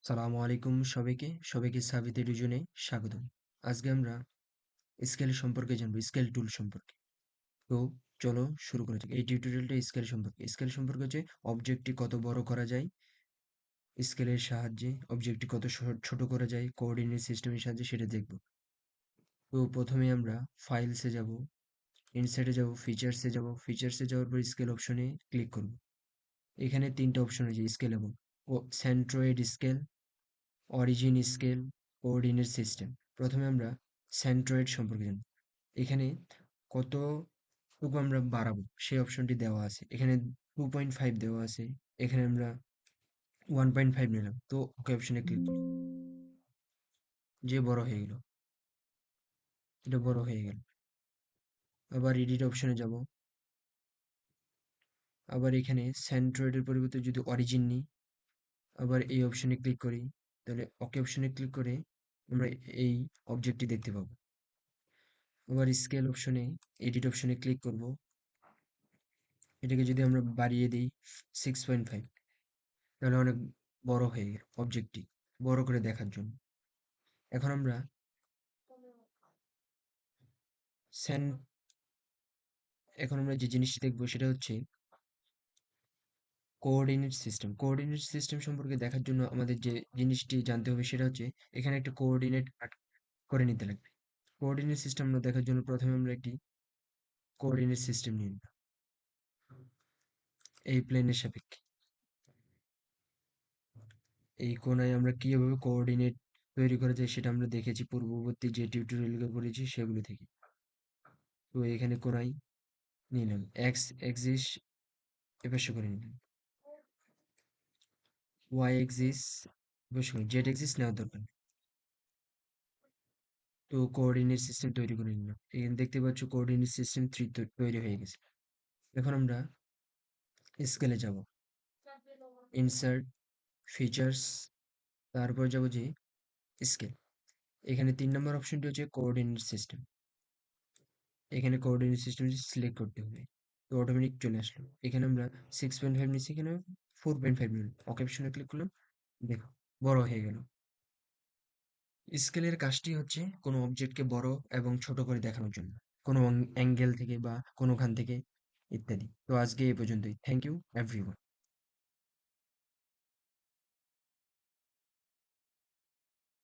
সালামু আলাইকুম সবাইকে সাবিত রিজনে স্বাগতম। আজকে আমরা স্কেল সম্পর্কে জানবো, স্কেল টুল সম্পর্কে। তো চলো শুরু করা যাক। এই টিউটোরিয়ালটা স্কেল সম্পর্কে। স্কেল সম্পর্কে হচ্ছে অবজেক্টটি কত বড় করা যায় স্কেলের সাহায্যে, অবজেক্টটি কত ছোট করা যায় কোঅর্ডিনেট সিস্টেমের সাহায্যে, সেটা দেখব। তো প্রথমে আমরা ফাইলসে যাব, ইনসার্টে যাব, ফিচার্সে যাব। ফিচার্সে যাওয়ার পর স্কেল অপশনে ক্লিক করব। এখানে তিনটা অপশন আছে স্কেলেবল: ও centroid scale, origin scale, coordinate system. প্রথমে আমরা সেন্ট্রয়েড সম্পর্কে জানব। এখানে কতটুকু আমরা বাড়াবো সেই অপশনটি দেওয়া আছে। এখানে 2.5 দেওয়া আছে, এখানে আমরা 1.5 নিলাম। তো ওকে অপশনে ক্লিক করি, যে বড় হয়ে গেল, এটা বড় হয়ে গেল। আবার এডিট অপশনে যাব, আবার এখানে সেন্ট্রয়েডের পরিবর্তে যদি অরিজিন নিই, আবার এই অপশনে ক্লিক করি, তাহলে ওকে অপশনে ক্লিক করে আমরা এই অবজেক্টটি দেখতে পাবো। আবার স্কেল অপশনে, এডিট অপশনে ক্লিক করব, এটাকে যদি আমরা বাড়িয়ে দিই 6.5, তাহলে অনেক বড় হয়ে গেল অবজেক্টটি, বড় করে দেখার জন্য। এখন আমরা সেন এখন আমরা যে জিনিসটি দেখবো সেটা হচ্ছে কোঅর্ডিনেট সিস্টেম। কোঅর্ডিনেট সিস্টেম সম্পর্কে দেখার জন্য আমাদের যে জিনিসটি জানতে হবে সেটা হচ্ছে এখানে একটা কোঅর্ডিনেট কাট করে নিতে লাগবে। কোঅর্ডিনেট সিস্টেম আমরা দেখার জন্য প্রথমে আমরা একটি কোঅর্ডিনেট সিস্টেম নিয়ে নিলাম এই প্লেনের সাপেক্ষে। এই কোণায় আমরা কিভাবে কোঅর্ডিনেট তৈরি করা যায় সেটা আমরা দেখেছি পূর্ববর্তী যে টিউটোরিয়ালগুলো করেছি সেগুলো থেকে। তো এখানে কোণায় নিলাম এক্স এক্সিস, এপাশে করে নিলাম ওয়াই এক্সিস, এপাশে করে জেড এক্সিস নেওয়ার দরকার নেই। তো কোঅর্ডিনেট সিস্টেম তৈরি করে নিলাম। এখানে দেখতে পাচ্ছ কোঅর্ডিনেট সিস্টেম 3 তৈরি হয়ে গেছে। এখন আমরা স্কেলে যাব, ইনসার্ট, ফিচার্স, তারপর যাব যে স্কেল। এখানে 3 নম্বর অপশনটি হচ্ছে কোঅর্ডিনেট সিস্টেম। এখানে কোঅর্ডিনেট সিস্টেম সিলেক্ট করতে হবে। তো অটোমেটিক চলে আসলো। এখানে আমরা 6.5 নিচ্ছি, এখানে 4.5 নিলাম। ওকে অপশনে ক্লিক করলাম, দেখো বড় হয়ে গেল। স্কেলের কাজটি হচ্ছে কোনো অবজেক্টকে বড় এবং ছোট করে দেখানোর জন্য, কোনো অ্যাঙ্গেল থেকে বা কোনোখান থেকে ইত্যাদি। তো আজকে এই পর্যন্তই। Thank you everyone.